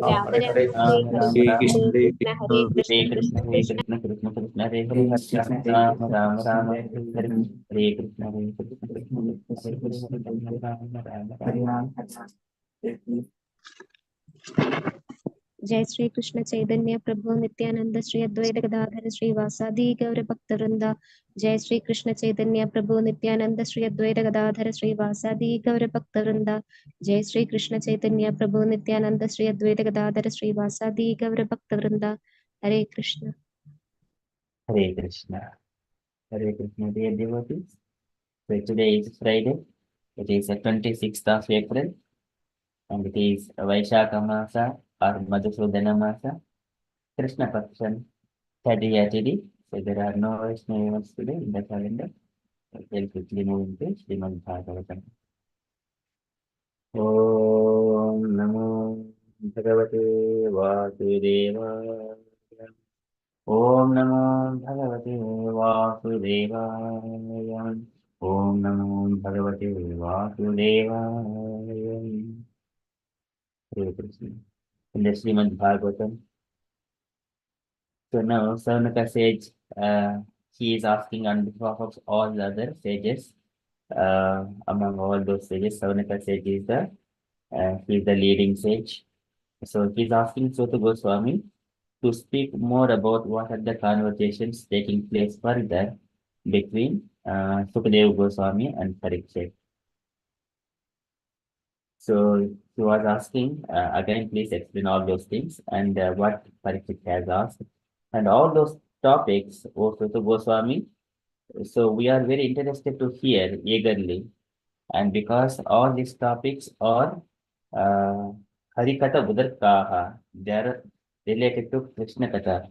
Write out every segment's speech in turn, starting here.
Ram Hare Ram Hare, Hare Ram Krishna Ram, Hare Hare Krishna Hare Krishna, Krishna Hare Krishna Krishna, Hare Krishna Krishna, Krishna Krishna, Hare Hare, Ram Ram, Hare Krishna, Hare Krishna, Hare Krishna, Ram Ram. Jai Shri Krishna Chaitanya Prabhu Nityanand Shri Advaita Gadadhar श्रीवासादि Gaur भक्तवृंदा। Jai Shri Krishna Chaitanya Prabhu Nityanand Shri Advaita Gadadhar श्रीवासादि Gaur भक्तवृंदा। Jai Shri Krishna Chaitanya Prabhu Nityanand Shri Advaita Gadadhar श्रीवासादि Gaur भक्तवृंदा। Hare Krishna. Hare Krishna, Hare Krishna, dear devotees. So today is Friday. It is the 26th of April, and it is Vaishakha Masa or Madhusudana Masa, Krishna Pakshan, 30th Tithi. So there are no Vaishnava events today in the calendar. We'll quickly move into Srimad Bhagavatam. Om Namo Bhagavate Vasudevaya. Om Namo Bhagavate Vasudevaya. Om Namo Bhagavate Vasudevaya. Hare Krishna. In the Srimad Bhagavatam. So now Saunaka sage, he is asking on behalf of all the other sages. Among all those sages, Saunaka sage is he is the leading sage. So he's asking Sota Goswami to speak more about what are the conversations taking place further between Sukadeva Goswami and Parikshit. So he was asking, again, please explain all those things and what Parikshit has asked. And all those topics, O Sutta Goswami, so we are very interested to hear eagerly. And because all these topics are uh, Harikatha Budarkaha, they are related to Krishna Katha.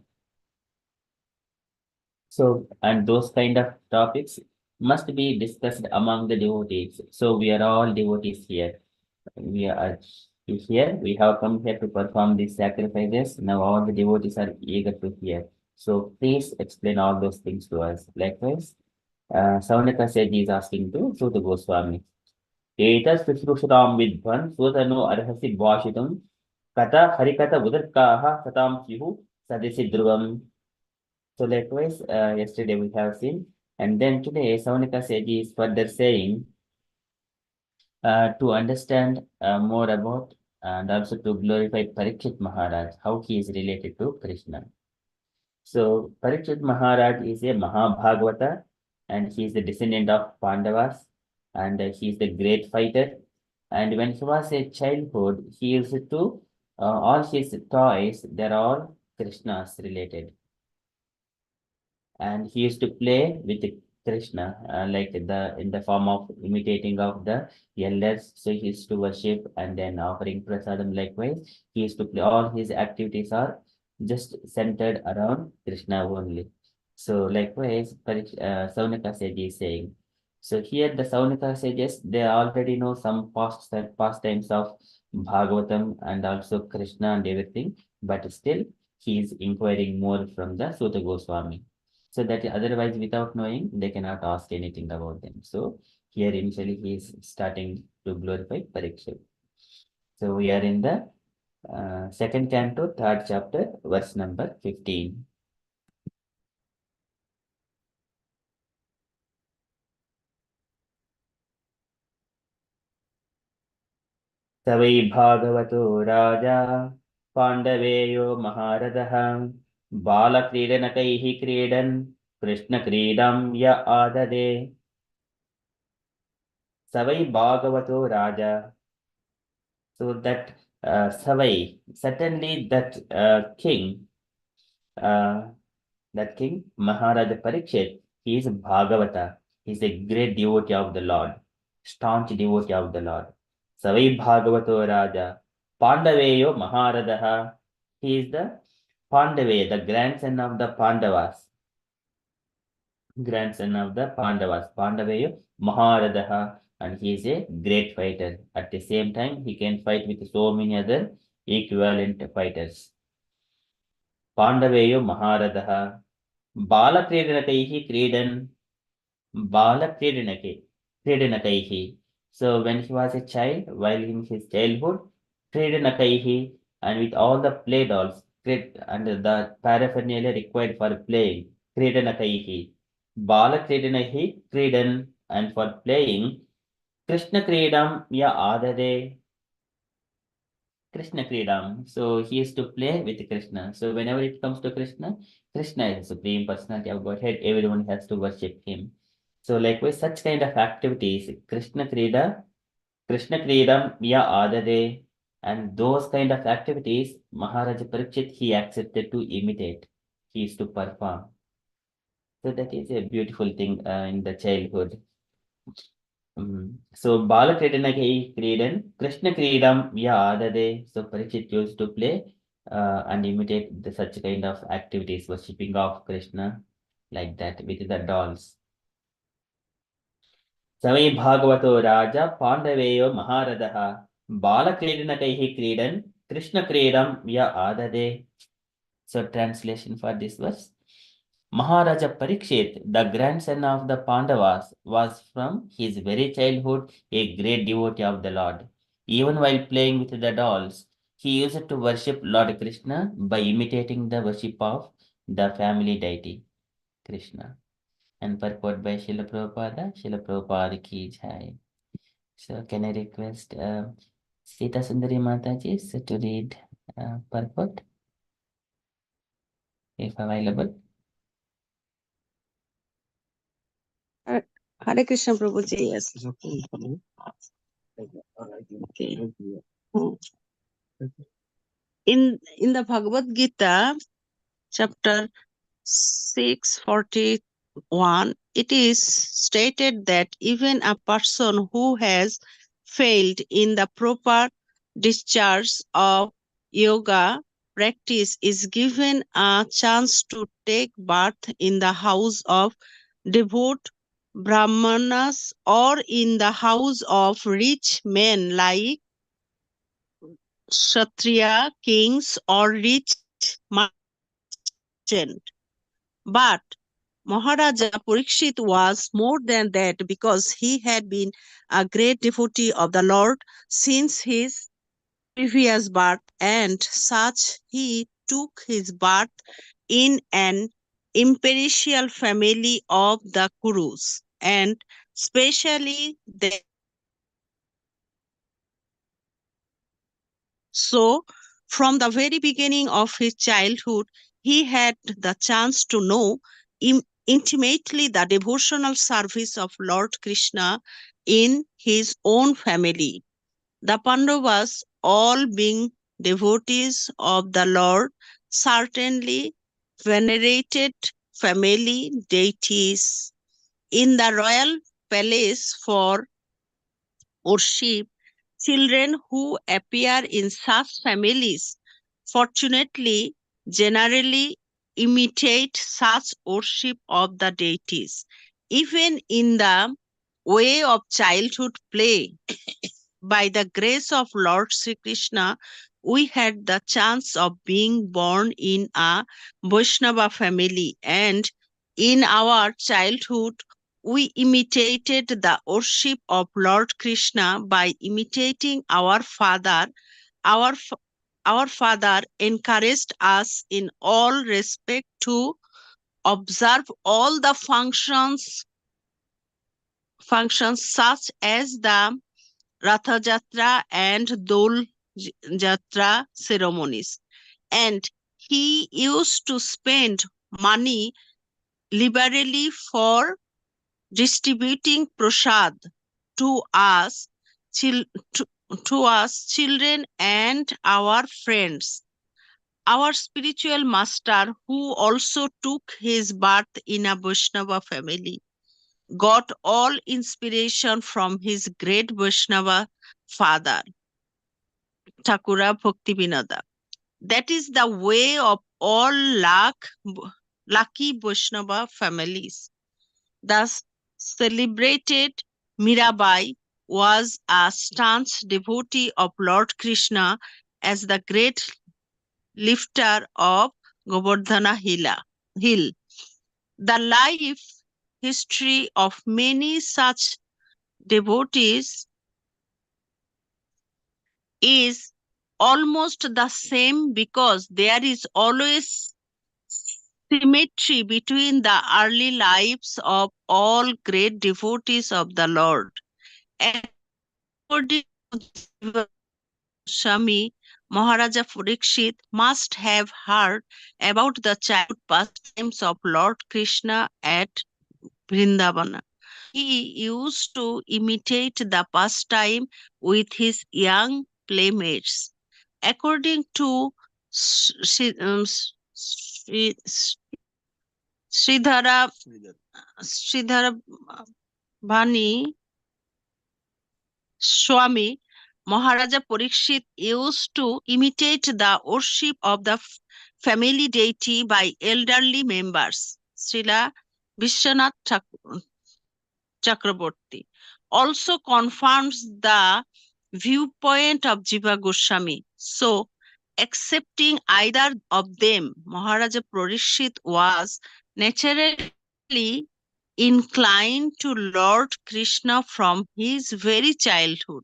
So, and those kind of topics must be discussed among the devotees. So we are all devotees here. We are here. We have come here to perform these sacrifices. Now all the devotees are eager to hear. So please explain all those things to us. Likewise, Saunaka Sage is asking to Sutta Goswami. Etas Shrushram Vidvan Sutano Arhasi Bhashitam Kata Harikata Udarkaha Satam Sihu Sadisi Dhruvam. So likewise, yesterday we have seen, and then today Saunika Seji is further saying to understand more about and also to glorify Parikshit Maharaj, how he is related to Krishna. So Parikshit Maharaj is a Mahabhagavata, and he is the descendant of Pandavas, and he is the great fighter. And when he was a childhood, he used to all his toys, they're all Krishna's related, and he used to play with Krishna, like in the form of imitating of the elders. So he used to worship and then offering prasadam. Likewise, he used to play. All his activities are just centered around Krishna only. So likewise, Saunaka sage is saying. So here the Saunaka sages, they already know some pastimes of Bhagavatam and also Krishna and everything, but still he is inquiring more from the Sutta Goswami. So that otherwise, without knowing, they cannot ask anything about them. So here initially he is starting to glorify Parikshit. So we are in the second canto, third chapter, verse number 15. Savai Bhagavato Raja Pandaveyo Maharadaha Bala Kridanakaihi Kridan Krishna Kridam Ya Adade Savai Bhagavato Raja. So that Savai, certainly uh, that king Maharaja Parikshit, he is Bhagavata. He is a great devotee of the Lord, staunch devotee of the Lord. Savai Bhagavato Raja, Pandaveyo Maharadaha. He is the Pandave, the grandson of the Pandavas, Pandaveyo Maharadaha, and he is a great fighter. At the same time, he can fight with so many other equivalent fighters. Pandaveyo Maharadaha, Balakridanakaihi Kridan, Balakridanakaihi. So when he was a child, while in his childhood, Kridanakaihi, and with all the play dolls and the paraphernalia required for playing. Kridanakaihi. Bala Kridanaihi, Kridan, and for playing, Krishna Kridam Ya Adade. Krishna Kridam. So he used to play with Krishna. So whenever it comes to Krishna, Krishna is the supreme personality of Godhead. Everyone has to worship him. So likewise, such kind of activities, Krishna Kridam Ya Adade, and those kind of activities, Maharaja Parikshit, he accepted to imitate. He used to perform. So that is a beautiful thing in the childhood. So Bala Kridanaki Kridan, Krishna Kridam Ya Adade. So Parikshit used to play and imitate such kind of activities, worshipping of Krishna like that with the dolls. Samai Bhagavato Raja Pandaveyo Maharadaha Bala Kridanakaihi Kridan Krishna Kridam Ya Adade. So translation for this verse. Maharaja Parikshit, the grandson of the Pandavas, was from his very childhood a great devotee of the Lord. Even while playing with the dolls, he used to worship Lord Krishna by imitating the worship of the family deity, Krishna. And purport by Srila Prabhupada ki jai. So can I request Sita Sundari Mataji to read purport if available? Hare Krishna Prabhuji, yes. Okay. In the Bhagavad Gita, chapter 641, it is stated that even a person who has failed in the proper discharge of yoga practice is given a chance to take birth in the house of devout brahmanas or in the house of rich men like kshatriya kings or rich merchant. But Maharaja Parikshit was more than that because he had been a great devotee of the Lord since his previous birth, and such he took his birth in an imperial family of the Kurus, and specially that so from the very beginning of his childhood, he had the chance to know intimately the devotional service of Lord Krishna in his own family. The Pandavas, all being devotees of the Lord, certainly venerated family deities. In the royal palace for worship, children who appear in such families fortunately generally imitate such worship of the deities. Even in the way of childhood play, by the grace of Lord Sri Krishna, we had the chance of being born in a Vaishnava family, and in our childhood, we imitated the worship of Lord Krishna by imitating our father. Our, f- our father encouraged us in all respect to observe all the functions such as the Ratha Jatra and Dol Jatra ceremonies. And he used to spend money liberally for distributing prasad to us, chil- to, to us children and our friends. Our spiritual master, who also took his birth in a Vaishnava family, got all inspiration from his great Vaishnava father, Thakura Bhaktivinoda. That is the way of all lucky Vaishnava families. Thus, celebrated Mirabai was a staunch devotee of Lord Krishna as the great lifter of Govardhana Hill. The life history of many such devotees is almost the same because there is always symmetry between the early lives of all great devotees of the Lord. According to Jiva Goswami, Maharaja Parikshit must have heard about the childhood pastimes of Lord Krishna at Vrindavana. He used to imitate the pastime with his young playmates. According to Sri- Sridhara Sridhara Bhani Swami, Maharaja Parikshit used to imitate the worship of the family deity by elderly members. Srila Vishwanath Chakraborty also confirms the viewpoint of Jiva Goswami. So, accepting either of them, Maharaja Parikshit was naturally inclined to Lord Krishna from his very childhood.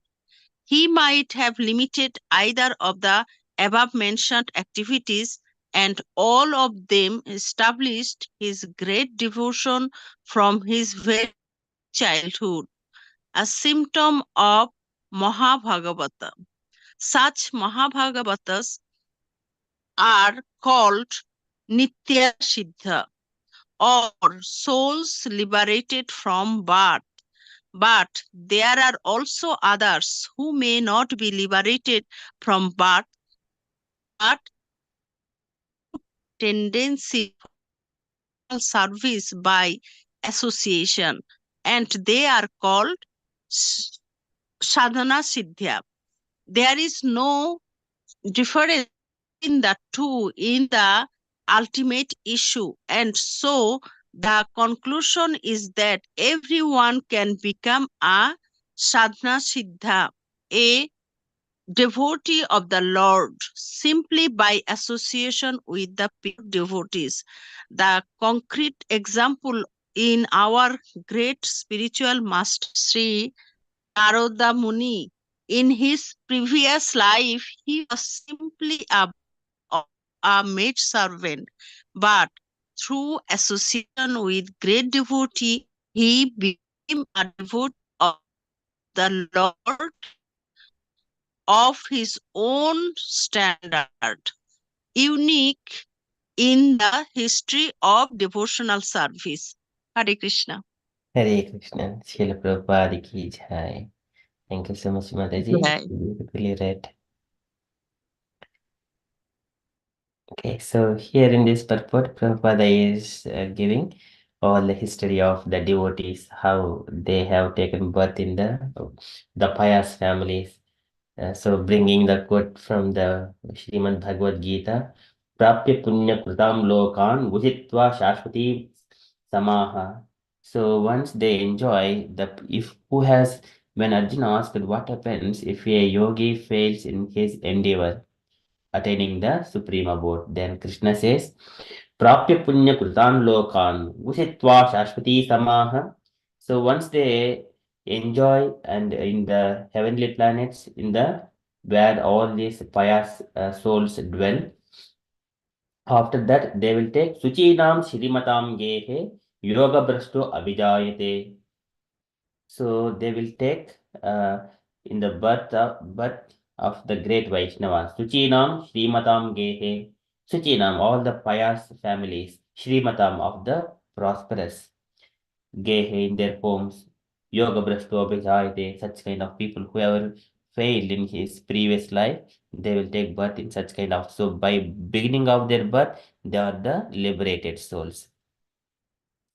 He might have limited either of the above mentioned activities, and all of them established his great devotion from his very childhood, a symptom of Mahabhagavata. Such Mahabhagavatas are called Nitya Siddha or souls liberated from birth. But there are also others who may not be liberated from birth but tendency for service by association, and they are called sadhana siddhya. There is no difference in the two in the ultimate issue, and so the conclusion is that everyone can become a sadhana siddha, a devotee of the Lord, simply by association with the pure devotees. The concrete example in our great spiritual master Sri Narada Muni, in his previous life, he was simply of a maid servant, but through association with great devotee, he became a devotee of the Lord of his own standard, unique in the history of devotional service. Hare Krishna. Hare Krishna. Srila Prabhupada ki jai. Thank you so much, Mataji. Jai. Beautifully read. Okay, so here in this purport, Prabhupada is giving all the history of the devotees, how they have taken birth in the pious families. So bringing the quote from the Srimad Bhagavad Gita, Prapya Punya Kritam Lokan Vujitva Shashwati Samaha. So once they enjoy if who has, when Arjuna asked what happens if a yogi fails in his endeavor, attaining the supreme abode. Then Krishna says, Prapya punya kritan lokan usitva shashvati samaha. So once they enjoy and in the heavenly planets, in the where all these pious souls dwell, after that they will take Suchinam Shrimatam Gehe Yoga Brashto Abhijayate. So they will take in the birth of the great Vaishnavas. Suchinam Srimatam Gehe. Suchinam, all the pious families. Srimatam of the prosperous. Gehe in their homes. Yoga Brashto Abhijayate. Such kind of people, whoever failed in his previous life, they will take birth in such kind of. So by beginning of their birth, they are the liberated souls.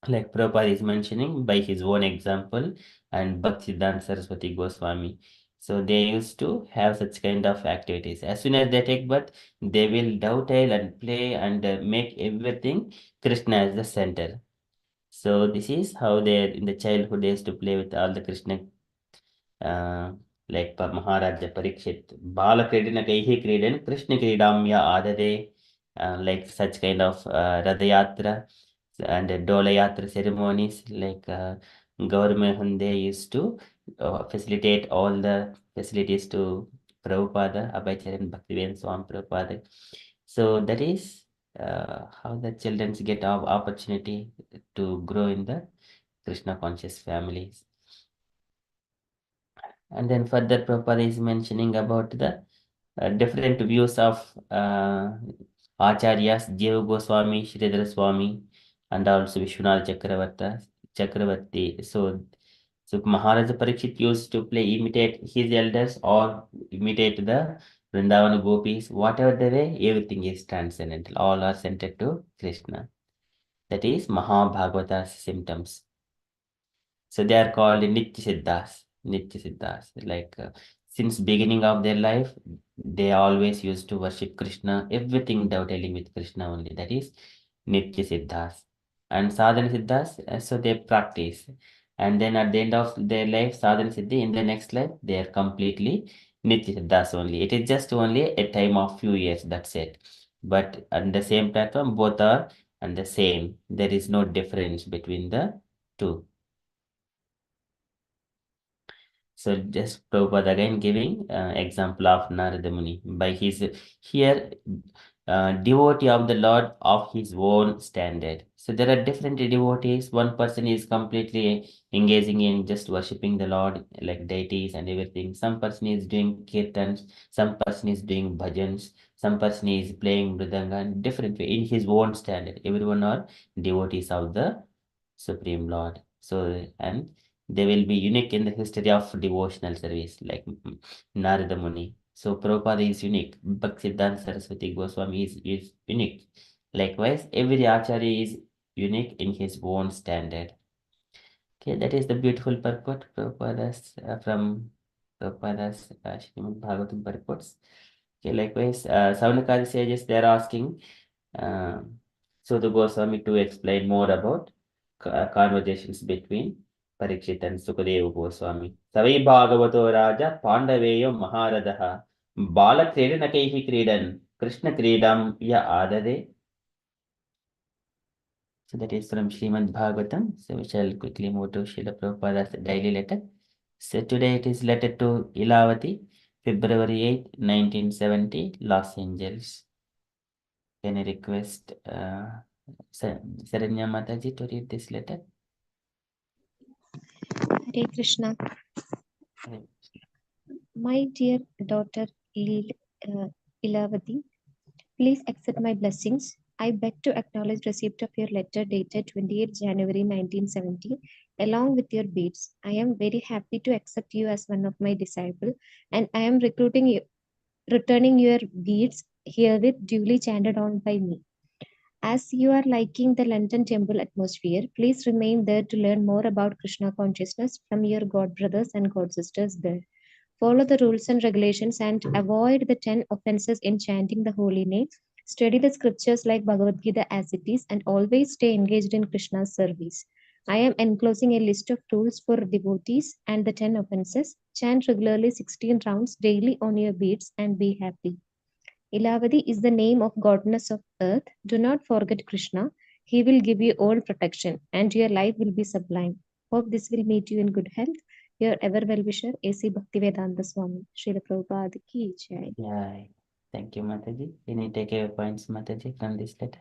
Like Prabhupada is mentioning by his own example and Bhaktisiddhanta Saraswati Goswami. So they used to have such kind of activities. As soon as they take birth, they will dovetail and play and make everything Krishna as the center. So this is how they in the childhood they used to play with all the Krishna uh, like Maharaja Parikshit. Bala Kridana Kaihi Kridan, Krishna Kridamya Adade, like such kind of Radayatra and Dolayatra ceremonies, like government they used to facilitate all the facilities to Prabhupada, Abhaycharan Bhaktivedanta Swami Prabhupada. So that is how the children get opportunity to grow in the Krishna conscious families. And then further Prabhupada is mentioning about the different views of Acharyas, Jiva Goswami, Sridhar Swami, and also Vishwanath Chakravarti. So Maharaja Parikshit used to imitate his elders or imitate the Vrindavan gopis. Whatever the way, everything is transcendental. All are centered to Krishna. That is Mahabhagavata's symptoms. So they are called Nitya Siddhas. Nitya Siddhas. Like since beginning of their life, they always used to worship Krishna. Everything dealing with Krishna only. That is Nitya Siddhas. And Sadhana Siddhas, so they practice. And then at the end of their life, Sadhana Siddhi, in the next life, they are completely Nitya Siddhas only. It is just only a time of few years, that's it. But on the same platform, both are and the same. There is no difference between the two. So just Prabhupada again giving example of Narada Muni by his here devotee of the Lord of his own standard. So there are different devotees. One person is completely engaging in just worshipping the Lord like deities and everything. Some person is doing kirtans. Some person is doing bhajans. Some person is playing mridanga. Different way in his own standard. Everyone are devotees of the Supreme Lord. So and they will be unique in the history of devotional service, like Narada Muni. So Prabhupada is unique. Bhaktisiddhanta Saraswati Goswami is unique. Likewise, every Acharya is unique in his own standard. Okay, that is the beautiful purport from Prabhupada's Srimad Bhagavatam purports. Okay, likewise, Savanakadi sages they are asking so the Goswami to explain more about conversations between Parikshit and Sukadeva Goswami. Savai Bhagavato Raja Pandaveyo Maharadaha Bala Kredanakaihi Kredan Krishna Kredam Ya Adade. So that is from Srimad Bhagavatam. So we shall quickly move to Srila Prabhupada's daily letter. So today it is letter to Ilavati, February 8, 1970, Los Angeles. Can I request Saranya Mataji to read this letter? Hare Krishna. Hare My dear daughter Ilavati, please accept my blessings. I beg to acknowledge receipt of your letter dated 28 January 1970 along with your beads. I am very happy to accept you as one of my disciples, and I am returning your beads herewith duly chanted on by me. As you are liking the London temple atmosphere, please remain there to learn more about Krishna consciousness from your god brothers and god sisters there. Follow the rules and regulations and avoid the 10 offenses in chanting the holy name. Study the scriptures like Bhagavad Gita as it is and always stay engaged in Krishna's service. I am enclosing a list of tools for devotees and the 10 offenses. Chant regularly 16 rounds daily on your beads and be happy. Ilavadi is the name of goddess of earth. Do not forget Krishna. He will give you all protection and your life will be sublime. Hope this will meet you in good health. Your ever well-wisher, A.C. Bhaktivedanta Swami. Srila Prabhupada ki jai. Yeah, thank you, Mataji. Any takeaway points, Mataji, from this letter?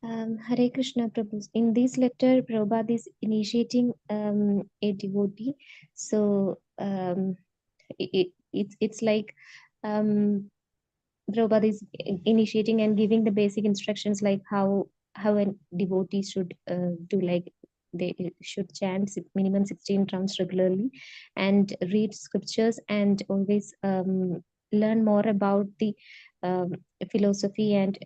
Hare Krishna Prabhu. In this letter, Prabhupada is initiating a devotee. So it's like Prabhupada is initiating and giving the basic instructions like how a devotee should do, like they should chant minimum 16 rounds regularly and read scriptures and always learn more about the um, philosophy and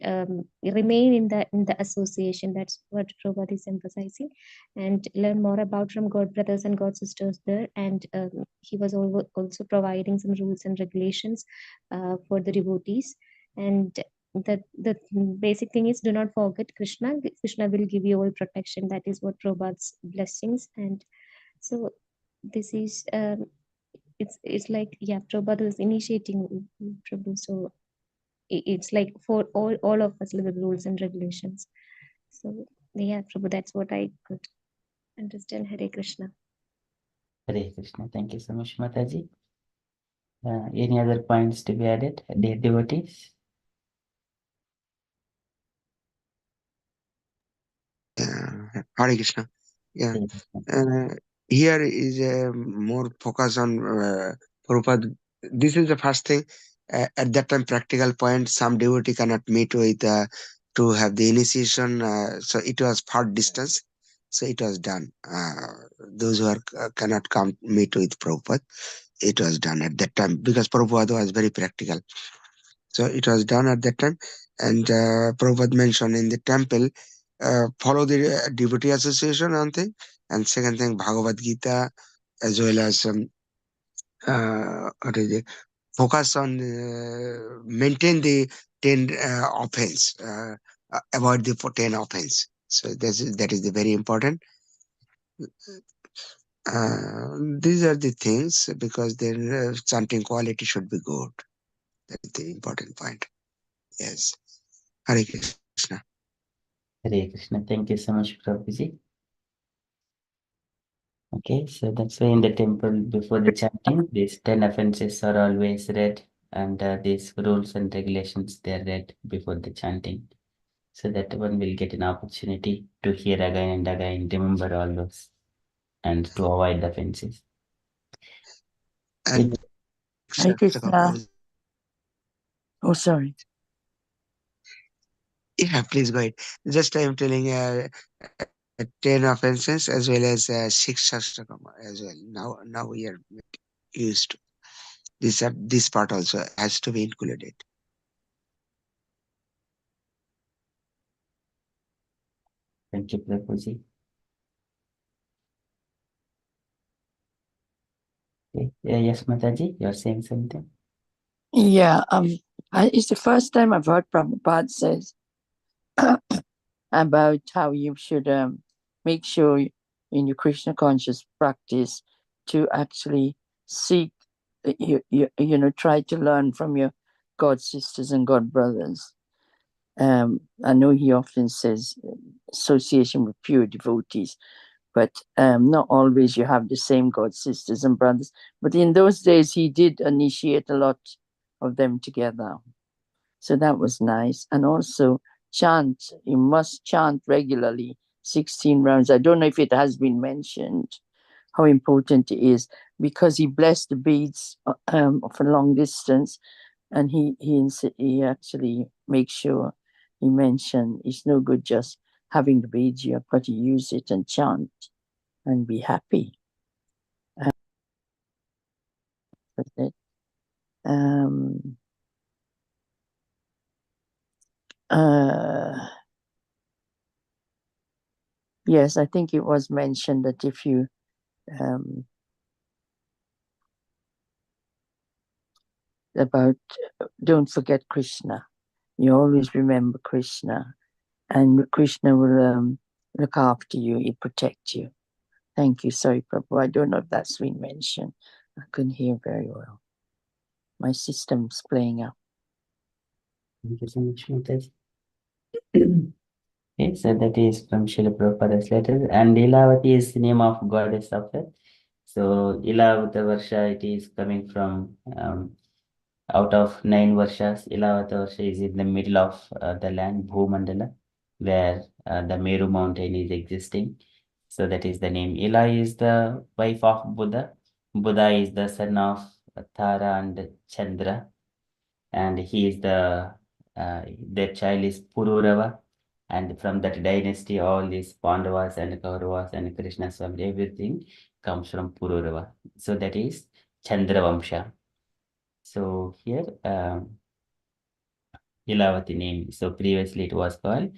remain in the association. That's what Prabhupada is emphasizing, and learn more about from God brothers and God sisters there. And he was also providing some rules and regulations for the devotees. And the basic thing is, do not forget Krishna. Krishna will give you all protection. That is what Prabhupada's blessings. And so this is it's like, yeah, Prabhupada was initiating Prabhu. So it's like for all of us, like the rules and regulations. So yeah, Prabhu, that's what I could understand. Hare Krishna. Hare Krishna. Thank you so much, Mataji. Any other points to be added, dear devotees? Hare Krishna. Yeah. Uh, Here is more focus on Prabhupada. This is the first thing. At that time, practical point, some devotee cannot meet with to have the initiation. So it was far distance. So it was done. Those who are cannot come meet with Prabhupada, it was done at that time because Prabhupada was very practical. So it was done at that time. And Prabhupada mentioned in the temple, follow the devotee association one thing. And second thing, Bhagavad Gita, as well as what is it? Focus on maintain the 10 offense, avoid the 10 offense. So that is the very important. These are the things because their chanting quality should be good. That is the important point. Yes. Hare Krishna. Hare Krishna. Thank you so much, Prabhuji. Okay, so that's why in the temple before the chanting, these 10 offenses are always read, and these rules and regulations they are read before the chanting, so that one will get an opportunity to hear again and again, remember all those, and to avoid the offenses. And Hare Krishna. Oh, sorry. yeah, please go ahead. Just I'm telling 10 offenses as well as 6 Shastakama as well. Now we are used to this part also has to be included. Thank you, Prabhuji. Okay. Yeah, yes, Mataji, you're saying something? Yeah, it's the first time I've heard Prabhupada says about how you should make sure in your Krishna conscious practice to actually seek, try to learn from your God sisters and God brothers. I know he often says association with pure devotees, but not always you have the same God sisters and brothers. But in those days, he did initiate a lot of them together. So that was nice. And also chant, you must chant regularly, 16 rounds. I don't know if it has been mentioned how important it is because he blessed the beads for long distance, and he actually makes sure he mentioned it's no good just having the beads. You have got to use it and chant and be happy. That's it. Yes, I think it was mentioned that if you about don't forget Krishna. You always remember Krishna, and Krishna will look after you. He'll protect you. Thank you. Sorry, Prabhu. I don't know if that's been mentioned. I couldn't hear very well. My system's playing up. Thank you so much, Mataji. Okay, so that is from Srila Prabhupada's letter, and Ilavati is the name of goddess of it. So Ilavata Varsha, it is coming from out of 9 Varshas. Ilavata Varsha is in the middle of the land, Bhumandala, where the Meru mountain is existing. So that is the name. Ila is the wife of Buddha. Buddha is the son of Tara and Chandra, and he is their child is Pururava, and from that dynasty all these Pandavas and Kauravas and Krishna's family, everything comes from Pururava. So that is Chandra Vamsha. So here Ilavati name. So previously it was called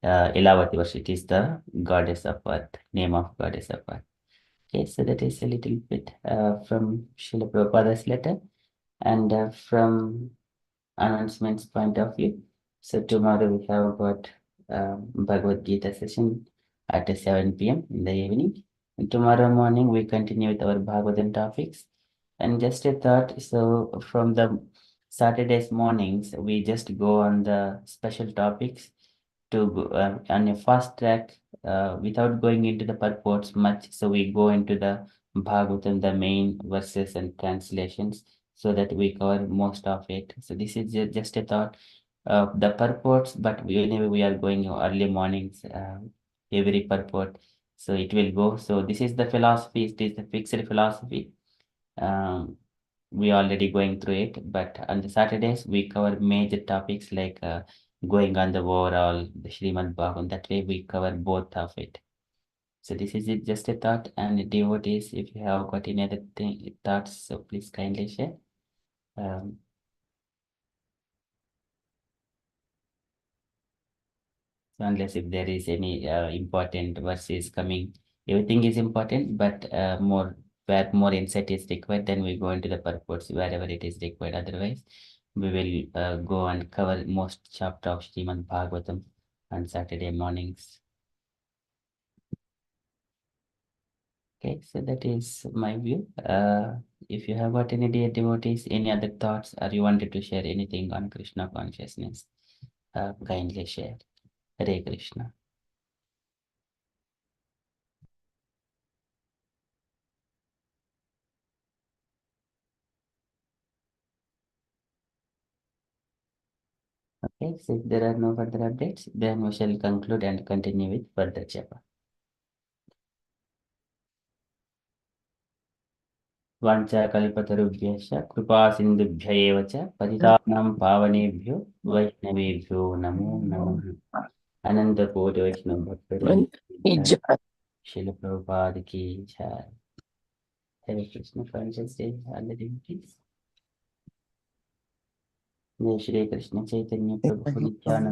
Ilavati Varsha. It is the goddess of earth, name of goddess of earth. Okay, so that is a little bit from Srila Prabhupada's letter, and from announcements point of view. So tomorrow we have got Bhagavad Gita session at 7 p.m. in the evening. And tomorrow morning we continue with our Bhagavatam topics. And just a thought, so from the Saturday's mornings, we just go on the special topics to go on a fast track without going into the purports much. So we go into the Bhagavatam, the main verses and translations, so that we cover most of it. So this is just a thought of the purports, but whenever we are going early mornings, every purport, so it will go. So this is the philosophy, it is the fixed philosophy. We already going through it, but on the Saturdays we cover major topics like going on the overall the Srimad Bhagavatam. That way we cover both of it. So this is it, just a thought, and devotees, if you have got any other thoughts, so please kindly share. So unless if there is any important verses coming, everything is important, but where more insight is required, then we go into the purports wherever it is required. Otherwise, we will go and cover most chapter of Srimad Bhagavatam on Saturday mornings. Okay, so that is my view. If you have got any dear devotees, any other thoughts, or you wanted to share anything on Krishna consciousness, kindly share. Hare Krishna. Okay, so if there are no further updates, then we shall conclude and continue with further japa. Vancha kalpatarubhyascha kripa sindhubhya eva cha patitanam pavanebhyo vaishnavebhyo namo namaha. Ananda Koti Vaishnava Bhaktari Srila Prabhupada ki jai. Hare Krishna Conscious Day, all the devotees. Jai Shri Krishna Chaitanya Prabhu Nityananda.